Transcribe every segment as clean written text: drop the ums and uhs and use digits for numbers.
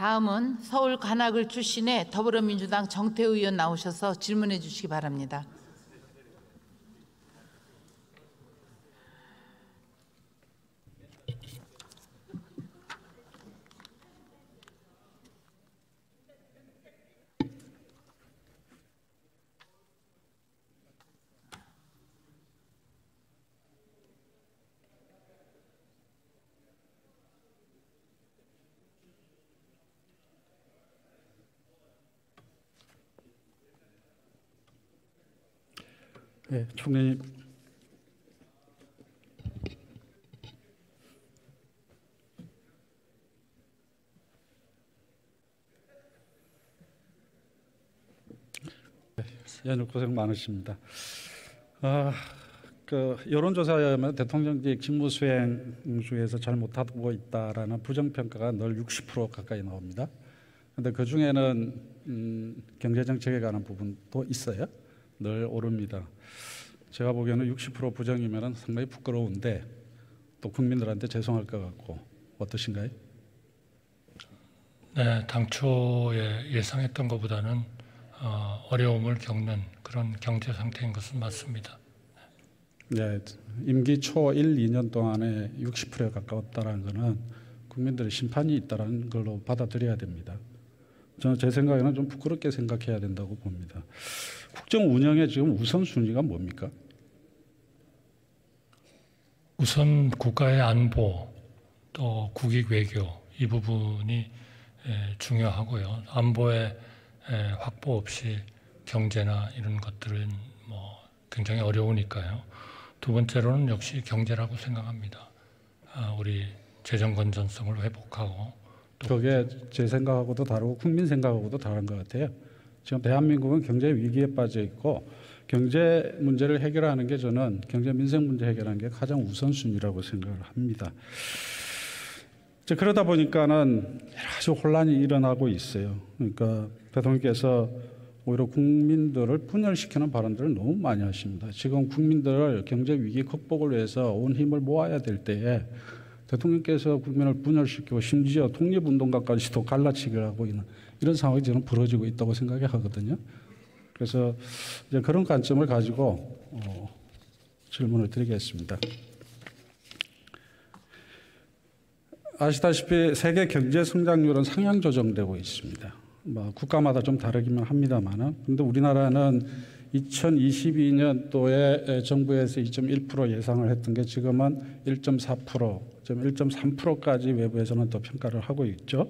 다음은 서울 관악을 출신의 더불어민주당 정태우 의원 나오셔서 질문해 주시기 바랍니다. 네, 총리님. 연일 고생 많으십니다. 여론조사에 의하면 대통령직 직무수행 중에서 잘 못하고 있다라는 부정평가가 늘 60% 가까이 나옵니다. 그런데 그 중에는 경제정책에 관한 부분도 있어요. 늘 오릅니다. 제가 보기에는 60% 부정이면 상당히 부끄러운데 또 국민들한테 죄송할 것 같고 어떠신가요? 네, 당초에 예상했던 것보다는 어려움을 겪는 그런 경제 상태인 것은 맞습니다. 네, 임기 초 1, 2년 동안에 60%에 가까웠다는 것은 국민들의 심판이 있다는 걸로 받아들여야 됩니다. 저는 제 생각에는 좀 부끄럽게 생각해야 된다고 봅니다. 국정 운영의 지금 우선순위가 뭡니까? 우선 국가의 안보, 또 국익 외교 이 부분이 중요하고요. 안보의 확보 없이 경제나 이런 것들은 굉장히 어려우니까요. 두 번째로는 역시 경제라고 생각합니다. 우리 재정 건전성을 회복하고 그게 제 생각하고도 다르고 국민 생각하고도 다른 것 같아요. 지금 대한민국은 경제 위기에 빠져 있고 경제 문제를 해결하는 게 저는 경제 민생 문제 해결하는 게 가장 우선순위라고 생각을 합니다. 그러다 보니까는 여러 가지 혼란이 일어나고 있어요. 그러니까 대통령께서 오히려 국민들을 분열시키는 발언들을 너무 많이 하십니다. 지금 국민들을 경제 위기 극복을 위해서 온 힘을 모아야 될 때에 대통령께서 국민을 분열시키고 심지어 독립운동가까지도 갈라치기를 하고 있는 이런 상황이 지금 벌어지고 있다고 생각하거든요. 그래서 이제 그런 관점을 가지고 질문을 드리겠습니다. 아시다시피 세계 경제 성장률은 상향 조정되고 있습니다. 국가마다 좀 다르기만 합니다만은, 근데 우리나라는 2022년도에 정부에서 2.1% 예상을 했던 게 지금은 1.4%, 1.3%까지 외부에서는 또 평가를 하고 있죠.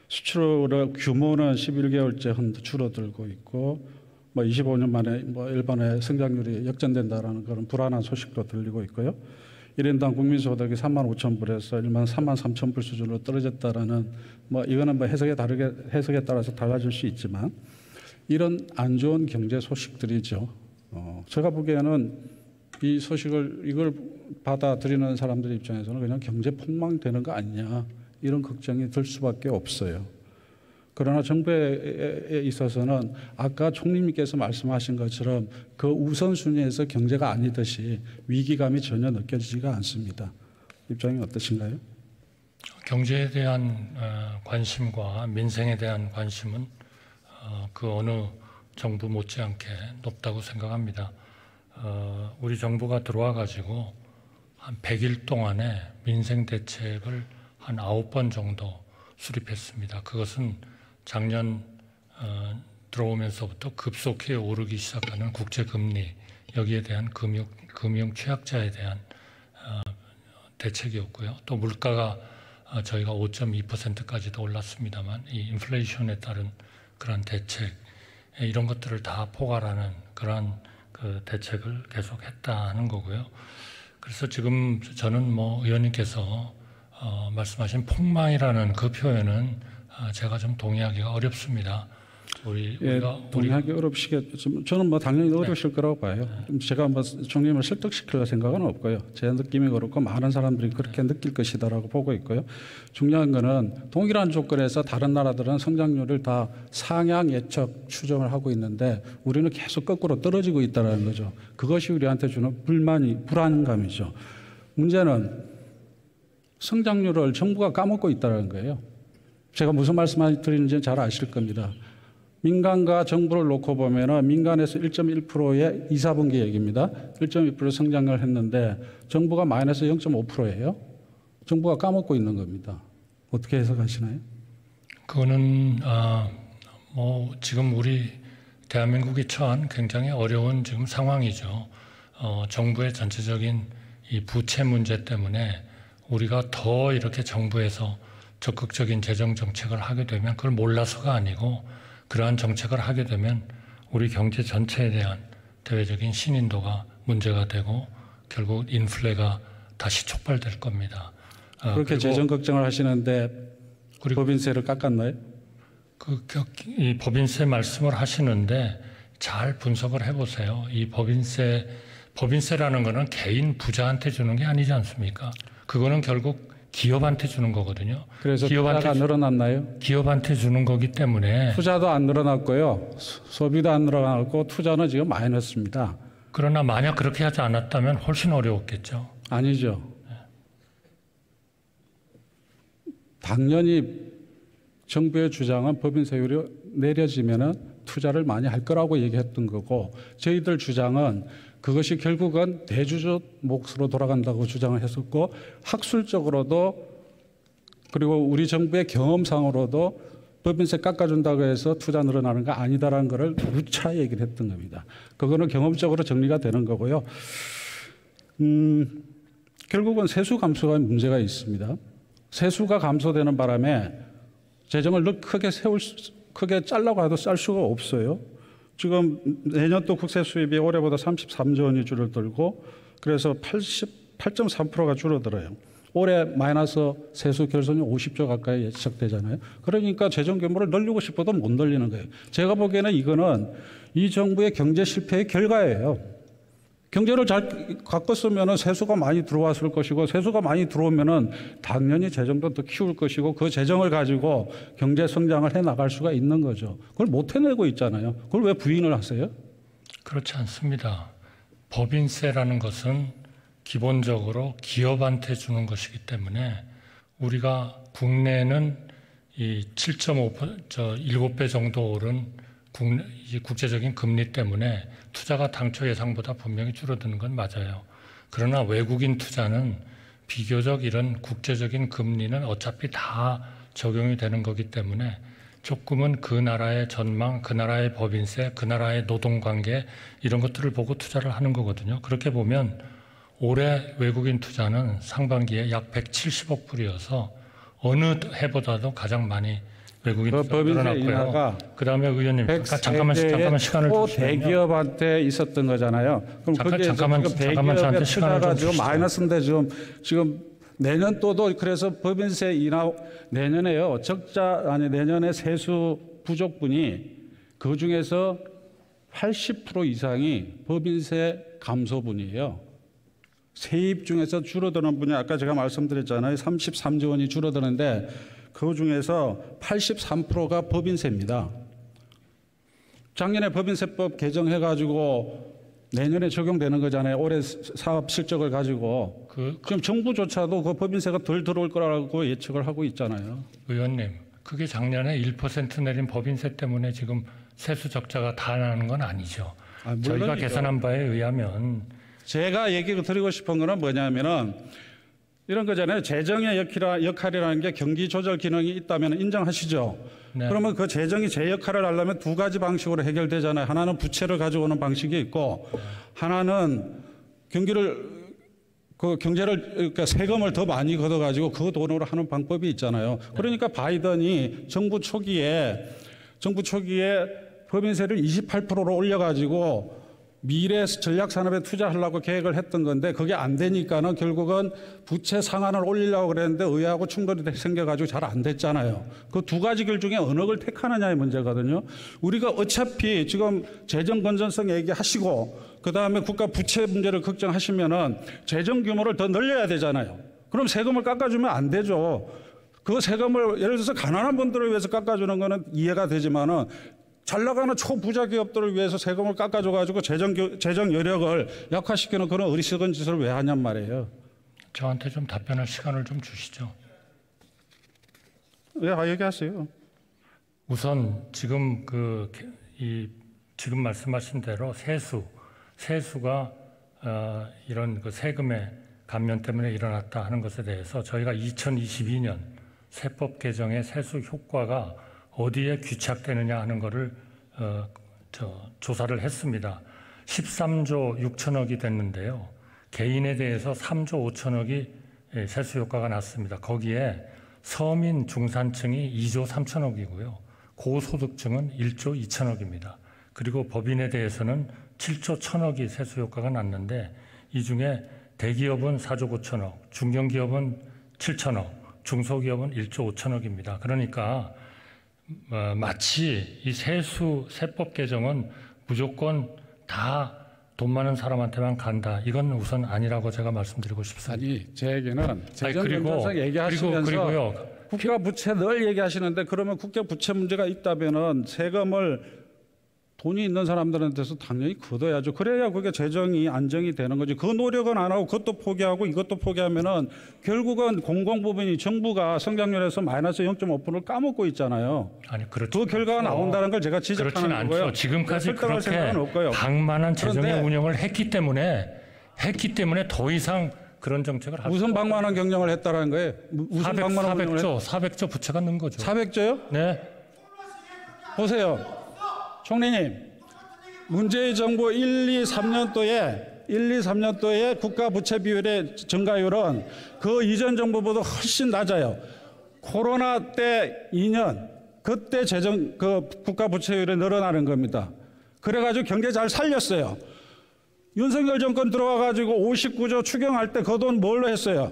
수출의 규모는 11개월째 줄어들고 있고, 25년 만에 일본의 성장률이 역전된다라는 그런 불안한 소식도 들리고 있고요. 1인당 국민소득이 35,000불에서 13,300불 수준으로 떨어졌다라는 이거는 해석에 따라서 달라질 수 있지만 이런 안 좋은 경제 소식들이죠. 제가 보기에는 이 소식을 이걸 받아들이는 사람들 입장에서는 그냥 경제 폭망되는 거 아니냐 이런 걱정이 들 수밖에 없어요. 그러나 정부에 있어서는 아까 총리님께서 말씀하신 것처럼 그 우선순위에서 경제가 아니듯이 위기감이 전혀 느껴지지가 않습니다. 입장이 어떠신가요? 경제에 대한 관심과 민생에 대한 관심은 그 어느 정부 못지않게 높다고 생각합니다. 우리 정부가 들어와 가지고 한 100일 동안에 민생 대책을 한 9번 정도 수립했습니다. 그것은 작년 들어오면서부터 급속히 오르기 시작하는 국제금리, 여기에 대한 금융 취약자에 대한 대책이었고요. 또 물가가 저희가 5.2%까지도 올랐습니다만 이 인플레이션에 따른 그런 대책, 이런 것들을 다 포괄하는 그러한 그 대책을 계속했다는 거고요. 그래서 지금 저는 의원님께서 말씀하신 폭망이라는 그 표현은 제가 좀 동의하기가 어렵습니다. 동의하기 어렵시겠죠. 저는 당연히 어려우실 거라고 봐요. 제가 총리님을 설득시킬 생각은 없고요. 제 느낌이 그렇고 많은 사람들이 그렇게 느낄 것이다라고 보고 있고요. 중요한 거는 동일한 조건에서 다른 나라들은 성장률을 다 상향 예측 추정을 하고 있는데 우리는 계속 거꾸로 떨어지고 있다는 거죠. 그것이 우리한테 주는 불안감이죠. 문제는 성장률을 정부가 까먹고 있다는 거예요. 제가 무슨 말씀을 드리는지 잘 아실 겁니다. 민간과 정부를 놓고 보면은 민간에서 1.1%의 2, 4분기 얘기입니다. 1.1% 성장을 했는데 정부가 마이너스 0.5%예요. 정부가 까먹고 있는 겁니다. 어떻게 해석하시나요? 그거는 뭐 지금 우리 대한민국이 처한 굉장히 어려운 지금 상황이죠. 정부의 전체적인 이 부채 문제 때문에 우리가 더 이렇게 정부에서 적극적인 재정 정책을 하게 되면 그걸 몰라서가 아니고 그러한 정책을 하게 되면 우리 경제 전체에 대한 대외적인 신인도가 문제가 되고 결국 인플레가 다시 촉발될 겁니다. 그렇게 재정 걱정을 하시는데 법인세를 깎았나요? 이 법인세 말씀을 하시는데 잘 분석을 해보세요. 이 법인세라는 거는 개인 부자한테 주는 게 아니지 않습니까? 그거는 결국 기업한테 주는 거거든요. 그래서 투자가 늘어났나요? 기업한테 주는 거기 때문에 투자도 안 늘어났고요. 소비도 안 늘어났고 투자는 지금 마이너스입니다. 그러나 만약 그렇게 하지 않았다면 훨씬 어려웠겠죠. 아니죠. 당연히 정부의 주장은 법인세율이 내려지면은 투자를 많이 할 거라고 얘기했던 거고 저희들 주장은 그것이 결국은 대주주 몫으로 돌아간다고 주장을 했었고 학술적으로도 그리고 우리 정부의 경험상으로도 법인세 깎아준다고 해서 투자 늘어나는 거 아니다라는 것을 누차 얘기를 했던 겁니다. 그거는 경험적으로 정리가 되는 거고요. 결국은 세수 감소가 문제가 있습니다. 세수가 감소되는 바람에 재정을 크게 잘라고 해도 쌀 수가 없어요. 지금 내년도 국세 수입이 올해보다 33조 원이 줄어들고 그래서 8.3%가 줄어들어요. 올해 마이너스 세수 결손이 50조 가까이 예측되잖아요. 그러니까 재정 규모를 늘리고 싶어도 못 늘리는 거예요. 제가 보기에는 이거는 이 정부의 경제 실패의 결과예요. 경제를 잘 갖고 쓰면은 세수가 많이 들어왔을 것이고 세수가 많이 들어오면은 당연히 재정도 더 키울 것이고 그 재정을 가지고 경제 성장을 해 나갈 수가 있는 거죠. 그걸 못 해내고 있잖아요. 그걸 왜 부인을 하세요? 그렇지 않습니다. 법인세라는 것은 기본적으로 기업한테 주는 것이기 때문에 우리가 국내는 이 7.5배 정도 오른 국제적인 금리 때문에 투자가 당초 예상보다 분명히 줄어드는 건 맞아요. 그러나 외국인 투자는 비교적 이런 국제적인 금리는 어차피 다 적용이 되는 거기 때문에 조금은 그 나라의 전망, 그 나라의 법인세, 그 나라의 노동관계 이런 것들을 보고 투자를 하는 거거든요. 그렇게 보면 올해 외국인 투자는 상반기에 약 170억 불이어서 어느 해보다도 가장 많이 외국인 투자가 늘어났고요. 그다음에 의원님 잠깐만 시간을 주시면요. 대기업한테 있었던 거잖아요. 그럼 잠깐만 저한테 시간을 좀 지금 주시죠. 마이너스인데 지금 내년도도 그래서 법인세 인하 내년에요. 내년에 세수 부족분이 그 중에서 80% 이상이 법인세 감소분이에요. 세입 중에서 줄어드는 분이 아까 제가 말씀드렸잖아요. 33조 원이 줄어드는데 그 중에서 83%가 법인세입니다. 작년에 법인세법 개정해가지고 내년에 적용되는 거잖아요. 올해 사업 실적을 가지고. 지금 정부조차도 그 법인세가 덜 들어올 거라고 예측을 하고 있잖아요. 의원님, 그게 작년에 1% 내린 법인세 때문에 지금 세수 적자가 다 나는 건 아니죠. 저희가 계산한 바에 의하면 제가 얘기 드리고 싶은 거는 뭐냐면은 이런 거잖아요. 재정의 역할이라는 게 경기 조절 기능이 있다면 인정하시죠? 네. 그러면 그 재정이 제 역할을 하려면 두 가지 방식으로 해결되잖아요. 하나는 부채를 가져오는 방식이 있고 하나는 그러니까 세금을 더 많이 걷어가지고 그 돈으로 하는 방법이 있잖아요. 그러니까 바이든이 정부 초기에 법인세를 28%로 올려가지고 미래 전략 산업에 투자하려고 계획을 했던 건데 그게 안 되니까는 결국은 부채 상한을 올리려고 그랬는데 의회하고 충돌이 생겨가지고 잘 안 됐잖아요. 그 두 가지 길 중에 어느 걸 택하느냐의 문제거든요. 우리가 어차피 지금 재정 건전성 얘기하시고 그 다음에 국가 부채 문제를 걱정하시면은 재정 규모를 더 늘려야 되잖아요. 그럼 세금을 깎아주면 안 되죠. 그 세금을 예를 들어서 가난한 분들을 위해서 깎아주는 거는 이해가 되지만은 잘 나가는 초부자 기업들을 위해서 세금을 깎아줘가지고 재정 여력을 약화시키는 그런 어리석은 짓을 왜 하냔 말이에요. 저한테 좀 답변할 시간을 좀 주시죠. 얘기하세요. 우선 지금 지금 말씀하신 대로 세수가 이런 그 세금의 감면 때문에 일어났다 하는 것에 대해서 저희가 2022년 세법 개정의 세수 효과가 어디에 귀착되느냐 하는 것을 조사를 했습니다. 13조 6천억이 됐는데요. 개인에 대해서 3조 5천억이 세수 효과가 났습니다. 거기에 서민 중산층이 2조 3천억이고요. 고소득층은 1조 2천억입니다. 그리고 법인에 대해서는 7조 1천억이 세수 효과가 났는데 이 중에 대기업은 4조 9천억, 중견기업은 7천억, 중소기업은 1조 5천억입니다. 그러니까 마치 이 세법 개정은 무조건 다 돈 많은 사람한테만 간다. 이건 우선 아니라고 제가 말씀드리고 싶습니다. 아니, 제 얘기는 재정건전성 얘기하시면서 그리고요. 국가 부채 늘 얘기하시는데 그러면 국가 부채 문제가 있다면은 세금을 돈이 있는 사람들한테서 당연히 걷어야죠. 그래야 그게 재정이 안정이 되는 거지. 그 노력은 안 하고 그것도 포기하고 이것도 포기하면은 결국은 공공부문이 정부가 성장률에서 마이너스 0.5%를 까먹고 있잖아요. 아니 그렇죠. 그 결과가 나온다는 걸 제가 지적하는 거고요. 지금까지 그렇게 방만한 재정의 운영을 했기 때문에 더 이상 그런 정책을 할 무슨 방만한 경영을 했다라는 거예요? 무슨 방만한 경영을 400조 부채가 는 거죠. 400조요? 네. 보세요. 총리님, 문재인 정부 1, 2, 3년도에 국가 부채 비율의 증가율은 그 이전 정부보다 훨씬 낮아요. 코로나 때 2년 그때 국가 부채율이 늘어나는 겁니다. 그래가지고 경제 잘 살렸어요. 윤석열 정권 들어와가지고 59조 추경할 때 그 돈 뭘로 했어요?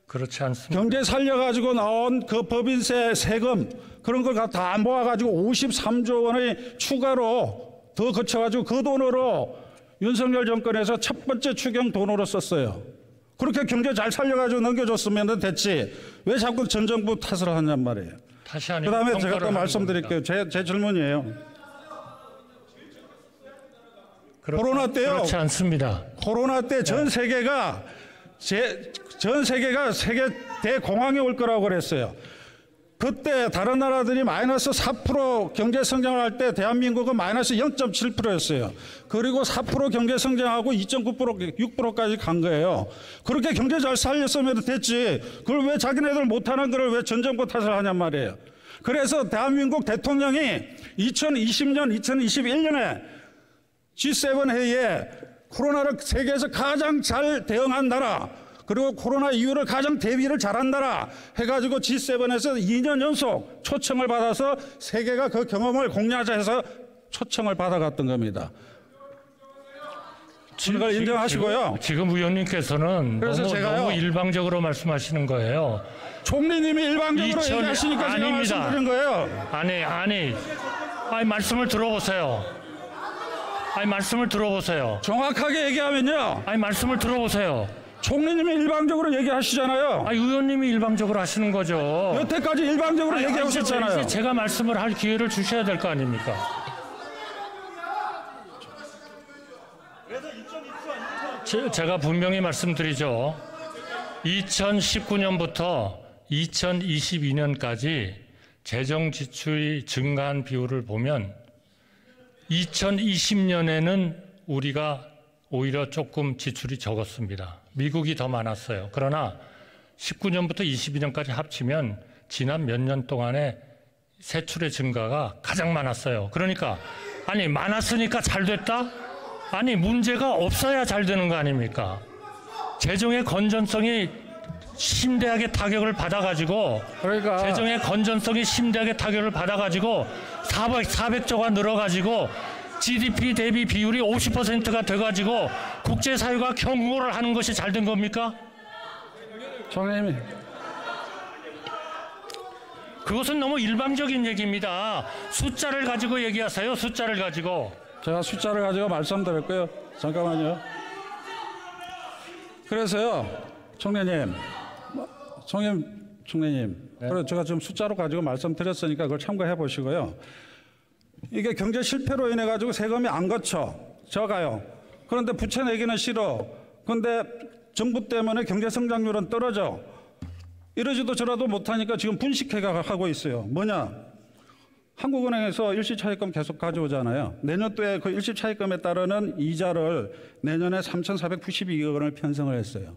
그렇지 않습니다. 경제 살려가지고 나온 그 법인세 세금 그런 걸 다 모아가지고 53조 원의 추가로 더 거쳐가지고 그 돈으로 윤석열 정권에서 첫 번째 추경 돈으로 썼어요. 그렇게 경제 잘 살려가지고 넘겨줬으면 됐지. 왜 자꾸 전 정부 탓을 하냔 말이에요. 다시 아니고 그다음에 제가 또 말씀드릴게요. 제 질문이에요. 코로나 때요. 그렇지 않습니다. 코로나 때 전 세계가 세계 대공황이 올 거라고 그랬어요. 그때 다른 나라들이 마이너스 4% 경제 성장을 할 때 대한민국은 마이너스 0.7%였어요. 그리고 4% 경제 성장하고 2.9%, 6%까지 간 거예요. 그렇게 경제 잘 살렸으면 됐지. 그걸 왜 자기네들 못하는 걸 왜 전 정부 탓을 하냔 말이에요. 그래서 대한민국 대통령이 2020년, 2021년에 G7 회의에 코로나를 세계에서 가장 잘 대응한 나라 그리고 코로나 이후를 가장 대비를 잘한 나라 해가지고 G7에서 2년 연속 초청을 받아서 세계가 그 경험을 공유하자 해서 초청을 받아갔던 겁니다. 그걸 인정하시고요. 지금 의원님께서는 너무 일방적으로 말씀하시는 거예요. 총리님이 일방적으로 얘기하시니까 제가 말씀드린 거예요. 아니 말씀을 들어보세요. 말씀을 들어보세요. 정확하게 얘기하면요. 말씀을 들어보세요. 총리님이 일방적으로 얘기하시잖아요. 의원님이 일방적으로 하시는 거죠. 여태까지 일방적으로 얘기하셨잖아요. 이제 제가 말씀을 할 기회를 주셔야 될 거 아닙니까? 제가 분명히 말씀드리죠. 2019년부터 2022년까지 재정 지출이 증가한 비율을 보면 2020년에는 우리가 오히려 조금 지출이 적었습니다. 미국이 더 많았어요. 그러나 19년부터 22년까지 합치면 지난 몇 년 동안의 세출의 증가가 가장 많았어요. 그러니까 많았으니까 잘 됐다? 문제가 없어야 잘 되는 거 아닙니까? 재정의 건전성이 심대하게 타격을 받아가지고 재정의 건전성이 심대하게 타격을 받아가지고 400조가 늘어가지고 GDP 대비 비율이 50%가 돼가지고 국제사회가 경고를 하는 것이 잘 된 겁니까? 총리님. 그것은 너무 일방적인 얘기입니다. 숫자를 가지고 얘기하세요. 숫자를 가지고. 제가 숫자를 가지고 말씀드렸고요. 잠깐만요. 그래서요. 총리님. 네. 그래 제가 지금 숫자로 가지고 말씀드렸으니까 그걸 참고해 보시고요. 이게 경제 실패로 인해 가지고 세금이 안 거쳐 적어요. 그런데 부채 내기는 싫어. 그런데 정부 때문에 경제 성장률은 떨어져. 이러지도 저라도 못하니까 지금 분식회가 하고 있어요. 뭐냐? 한국은행에서 일시차입금 계속 가져오잖아요. 내년도에 그 일시차입금에 따르는 이자를 내년에 3,492억 원을 편성을 했어요.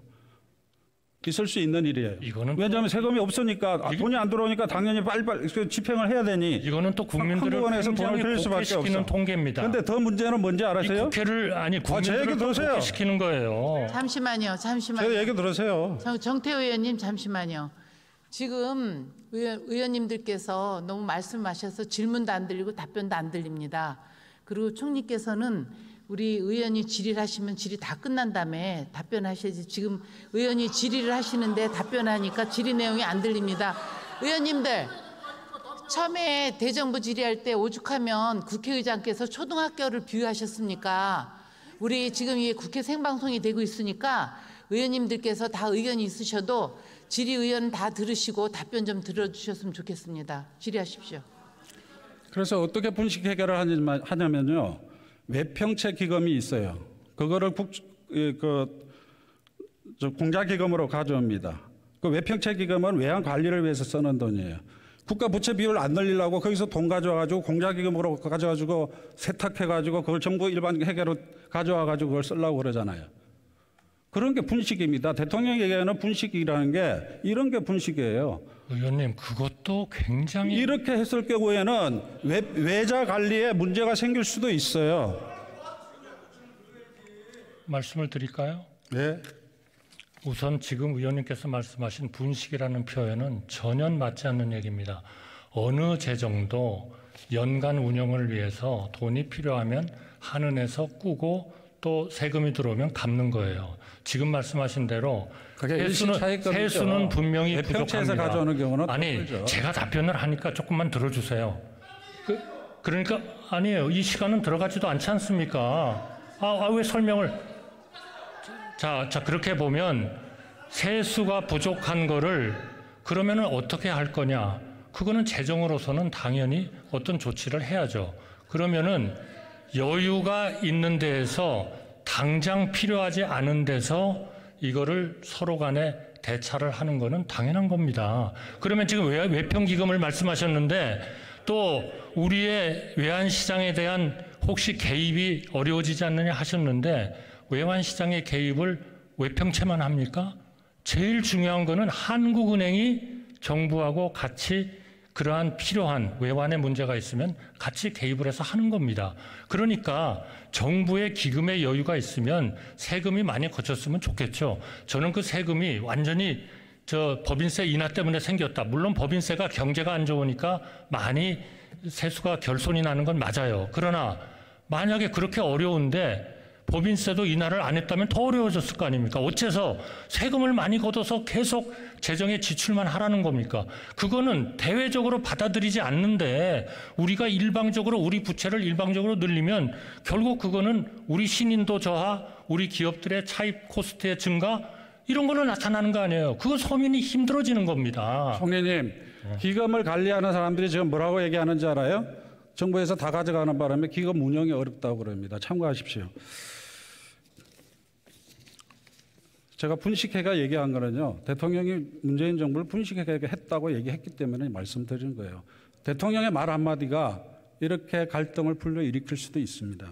있을 수 있는 일이에요. 이거는 왜냐하면 세금이 없으니까 돈이 안 들어오니까 당연히 빨리빨리 집행을 해야 되니 이거는 또 국민들을 한국은행에서 돈을 들일 수밖에 곡해시키는 없어. 통계입니다. 그런데 더 문제는 뭔지 이 알아세요? 국회를 아니 제 얘기 국민들을 들으세요. 곡해시키는 거예요. 잠시만요. 제 얘기 들으세요. 정태호 의원님 잠시만요. 지금 의원님들께서 너무 말씀하셔서 질문도 안 들리고 답변도 안 들립니다. 그리고 총리께서는 우리 의원이 질의를 하시면 질의 다 끝난 다음에 답변하셔야지. 지금 의원이 질의를 하시는데 답변하니까 질의 내용이 안 들립니다. 의원님들 처음에 대정부 질의할 때 오죽하면 국회의장께서 초등학교를 비유하셨습니까? 우리 지금 이게 국회 생방송이 되고 있으니까 의원님들께서 다 의견이 있으셔도 질의의원 다 들으시고 답변 좀 들어주셨으면 좋겠습니다. 질의하십시오. 그래서 어떻게 분식 해결을 하냐면요. 외평채 기금이 있어요. 그거를 공자기금으로 가져옵니다. 그 외평채 기금은 외환 관리를 위해서 쓰는 돈이에요. 국가 부채 비율을 안 늘리려고 거기서 돈 가져와가지고 공자기금으로 가져가지고 세탁해가지고 그걸 정부 일반 회계로 가져와가지고 그걸 쓰려고 그러잖아요. 그런 게 분식입니다. 대통령이 얘기하는 분식이라는 게 이런 게 분식이에요. 의원님 그것도 굉장히 이렇게 했을 경우에는 외자 관리에 문제가 생길 수도 있어요. 말씀을 드릴까요? 네. 우선 지금 의원님께서 말씀하신 분식이라는 표현은 전혀 맞지 않는 얘기입니다. 어느 재정도 연간 운영을 위해서 돈이 필요하면 한은에서 꾸고 또 세금이 들어오면 갚는 거예요. 지금 말씀하신 대로 세수는 분명히 외평채에서 부족합니다. 가져오는 경우는 아니 다르죠. 제가 답변을 하니까 조금만 들어주세요. 그러니까 아니에요. 이 시간은 들어가지도 않지 않습니까? 왜 설명을 자 그렇게 보면 세수가 부족한 거를 그러면은 어떻게 할 거냐? 그거는 재정으로서는 당연히 어떤 조치를 해야죠. 그러면은 여유가 있는 데에서 당장 필요하지 않은 데서 이거를 서로 간에 대차를 하는 거는 당연한 겁니다. 그러면 지금 외평기금을 말씀하셨는데 또 우리의 외환시장에 대한 혹시 개입이 어려워지지 않느냐 하셨는데 외환시장의 개입을 외평채만 합니까? 제일 중요한 거는 한국은행이 정부하고 같이 그러한 필요한 외환의 문제가 있으면 같이 개입을 해서 하는 겁니다. 그러니까 정부의 기금의 여유가 있으면 세금이 많이 거쳤으면 좋겠죠. 저는 그 세금이 완전히 법인세 인하 때문에 생겼다. 물론 법인세가 경제가 안 좋으니까 많이 세수가 결손이 나는 건 맞아요. 그러나 만약에 그렇게 어려운데 법인세도 인하를 안 했다면 더 어려워졌을 거 아닙니까? 어째서 세금을 많이 걷어서 계속 재정에 지출만 하라는 겁니까? 그거는 대외적으로 받아들이지 않는데 우리가 일방적으로 우리 부채를 일방적으로 늘리면 결국 그거는 우리 신인도 저하, 우리 기업들의 차입 코스트의 증가 이런 거는 나타나는 거 아니에요. 그거 서민이 힘들어지는 겁니다. 총리님, 기금을 관리하는 사람들이 지금 뭐라고 얘기하는지 알아요? 정부에서 다 가져가는 바람에 기금 운영이 어렵다고 그럽니다. 참고하십시오. 제가 분식회가 얘기한 거는요. 대통령이 문재인 정부를 분식회가 했다고 얘기했기 때문에 말씀드리는 거예요. 대통령의 말 한마디가 이렇게 갈등을 불러일으킬 수도 있습니다.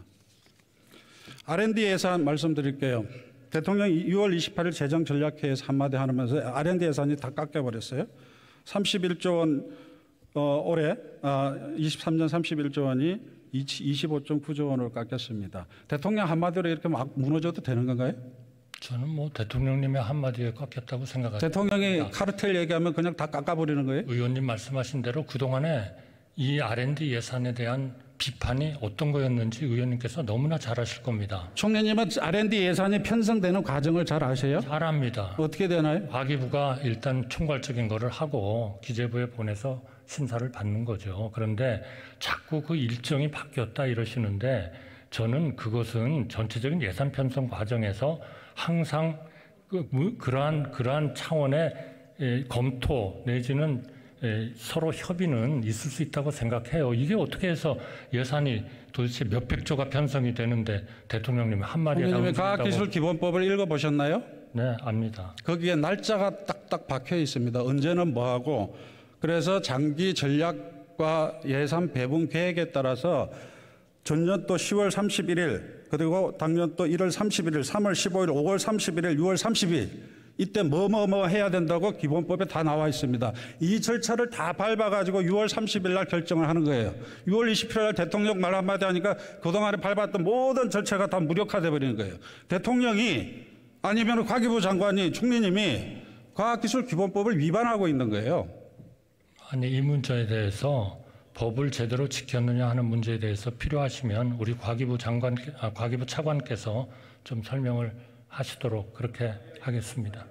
R&D 예산 말씀드릴게요. 대통령이 6월 28일 재정전략회의에서 한마디 하면서 R&D 예산이 다 깎여버렸어요. 31조 원 올해 23년 31조 원이 25.9조 원으로 깎였습니다. 대통령 한마디로 이렇게 막 무너져도 되는 건가요? 저는 뭐 대통령님의 한마디에 깎였다고 생각합니다. 대통령이 카르텔 얘기하면 그냥 다 깎아버리는 거예요? 의원님 말씀하신 대로 그동안에 이 R&D 예산에 대한 비판이 어떤 거였는지 의원님께서 너무나 잘 아실 겁니다. 총리님은 R&D 예산이 편성되는 과정을 잘 아세요? 잘 압니다. 어떻게 되나요? 과기부가 일단 총괄적인 거를 하고 기재부에 보내서 심사를 받는 거죠. 그런데 자꾸 그 일정이 바뀌었다 이러시는데 저는 그것은 전체적인 예산 편성 과정에서 항상 그러한 차원의 검토 내지는 서로 협의는 있을 수 있다고 생각해요. 이게 어떻게 해서 예산이 도대체 몇백조가 편성이 되는데 대통령님이 한마디에 총리님이 과학기술기본법을 읽어보셨나요? 네, 압니다. 거기에 날짜가 딱딱 박혀 있습니다. 언제는 뭐하고. 그래서 장기 전략과 예산 배분 계획에 따라서 전년도 10월 31일 그리고 당년도 1월 31일, 3월 15일, 5월 31일, 6월 30일 이때 뭐 해야 된다고 기본법에 다 나와 있습니다. 이 절차를 다 밟아가지고 6월 30일 날 결정을 하는 거예요. 6월 20일 날 대통령 말 한마디 하니까 그동안에 밟았던 모든 절차가 다 무력화돼 버리는 거예요. 대통령이 아니면 과기부 장관이 총리님이 과학기술기본법을 위반하고 있는 거예요. 아니, 이 문제에 대해서 법을 제대로 지켰느냐 하는 문제에 대해서 필요하시면 우리 과기부 차관께서 좀 설명을 하시도록 그렇게 하겠습니다.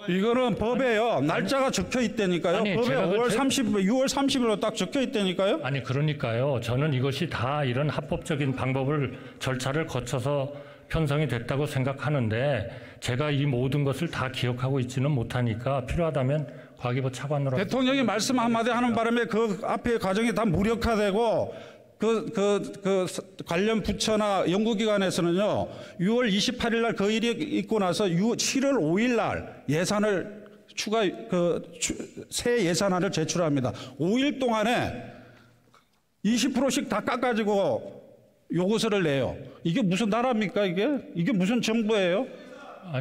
이거는 법에요. 날짜가 적혀 있다니까요. 아니, 법에 제가 6월 30일로 딱 적혀 있다니까요. 아니, 그러니까요. 저는 이것이 다 이런 합법적인 방법을 절차를 거쳐서 편성이 됐다고 생각하는데 제가 이 모든 것을 다 기억하고 있지는 못하니까 필요하다면 과기부 차관으로 대통령이 말씀 한마디 하는 바람에 그 앞에 과정이 다 무력화되고 그 관련 부처나 연구기관에서는요 6월 28일 날 그 일이 있고 나서 7월 5일 날 예산을 새 예산안을 제출합니다. 5일 동안에 20%씩 다 깎아지고 요구서를 내요. 이게 무슨 나라입니까 이게 무슨 정부예요?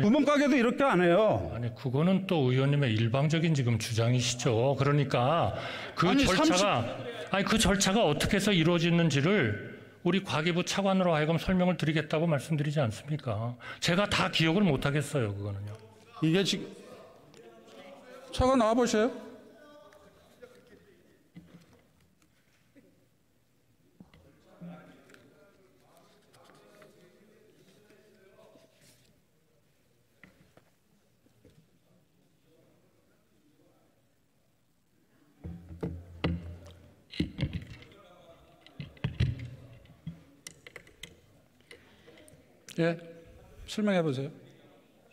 구멍가게도 이렇게 안 해요. 아니, 그거는 또 의원님의 일방적인 지금 주장이시죠. 그러니까 그 절차가 어떻게 해서 이루어지는지를 우리 과기부 차관으로 하여금 설명을 드리겠다고 말씀드리지 않습니까? 제가 다 기억을 못 하겠어요, 그거는요. 이게 지금 차관 나와 보세요. 예, 설명해 보세요.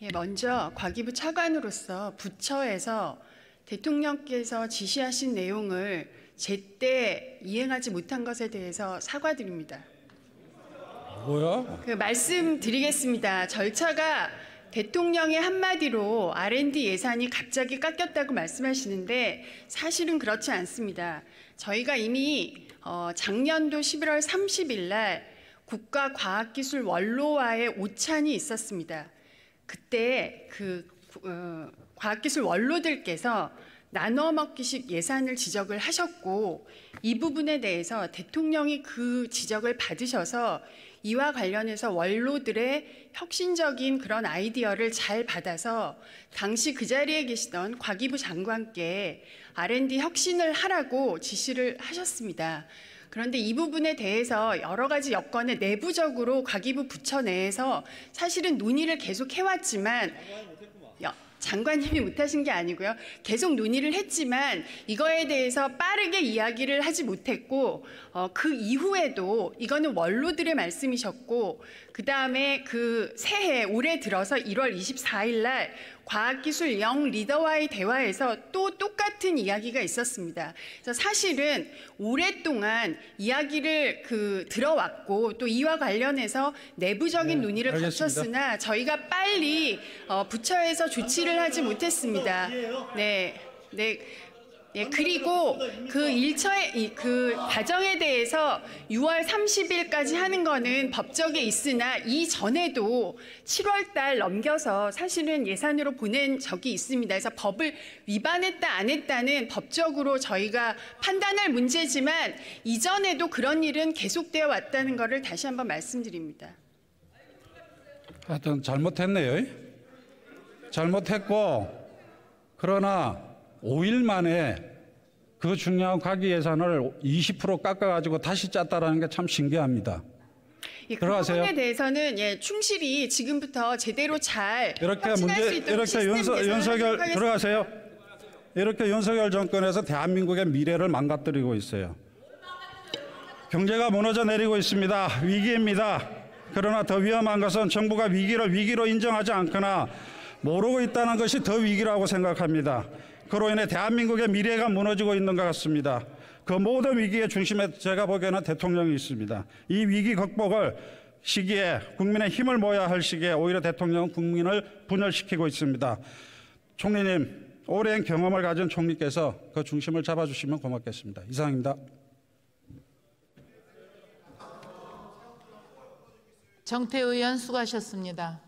예, 먼저 과기부 차관으로서 부처에서 대통령께서 지시하신 내용을 제때 이행하지 못한 것에 대해서 사과드립니다. 뭐야? 말씀드리겠습니다. 절차가 대통령의 한마디로 R&D 예산이 갑자기 깎였다고 말씀하시는데 사실은 그렇지 않습니다. 저희가 이미 작년도 11월 30일 날 국가과학기술 원로와의 오찬이 있었습니다. 그때 과학기술 원로들께서 나눠 먹기식 예산을 지적을 하셨고 이 부분에 대해서 대통령이 그 지적을 받으셔서 이와 관련해서 원로들의 혁신적인 그런 아이디어를 잘 받아서 당시 그 자리에 계시던 과기부 장관께 R&D 혁신을 하라고 지시를 하셨습니다. 그런데 이 부분에 대해서 여러 가지 여건에 내부적으로 과기부 부처 내에서 사실은 논의를 계속 해왔지만 장관님이 못하신 게 아니고요. 계속 논의를 했지만 이거에 대해서 빠르게 이야기를 하지 못했고 그 이후에도 이거는 원로들의 말씀이셨고 그다음에 그 새해 올해 들어서 1월 24일 날 과학기술 영 리더와의 대화에서 또 똑같은 이야기가 있었습니다. 그래서 사실은 오랫동안 이야기를 들어왔고 또 이와 관련해서 내부적인 논의를 거쳤으나 저희가 빨리 부처에서 조치를 하지 못했습니다. 네. 그리고 그 일처의 그 과정에 대해서 6월 30일까지 하는 거는 법적에 있으나 이전에도 7월 달 넘겨서 사실은 예산으로 보낸 적이 있습니다. 그래서 법을 위반했다 안 했다는 법적으로 저희가 판단할 문제지만 이전에도 그런 일은 계속되어 왔다는 것을 다시 한번 말씀드립니다. 하여튼 잘못했네요. 잘못했고 그러나 5일 만에 그 중요한 과기 예산을 20% 깎아가지고 다시 짰다라는 게 참 신기합니다. 그 들어가세요. 부분에 대해서는 충실히 지금부터 제대로 잘 혁신할 수 있도록 윤석열 들어가세요. 이렇게 윤석열 정권에서 대한민국의 미래를 망가뜨리고 있어요. 경제가 무너져 내리고 있습니다. 위기입니다. 그러나 더 위험한 것은 정부가 위기를 위기로 인정하지 않거나 모르고 있다는 것이 더 위기라고 생각합니다. 그로 인해 대한민국의 미래가 무너지고 있는 것 같습니다. 그 모든 위기의 중심에 제가 보기에는 대통령이 있습니다. 이 위기 극복을 시기에 국민의 힘을 모아야 할 시기에 오히려 대통령은 국민을 분열시키고 있습니다. 총리님, 오랜 경험을 가진 총리께서 그 중심을 잡아주시면 고맙겠습니다. 이상입니다. 정태 의원 수고하셨습니다.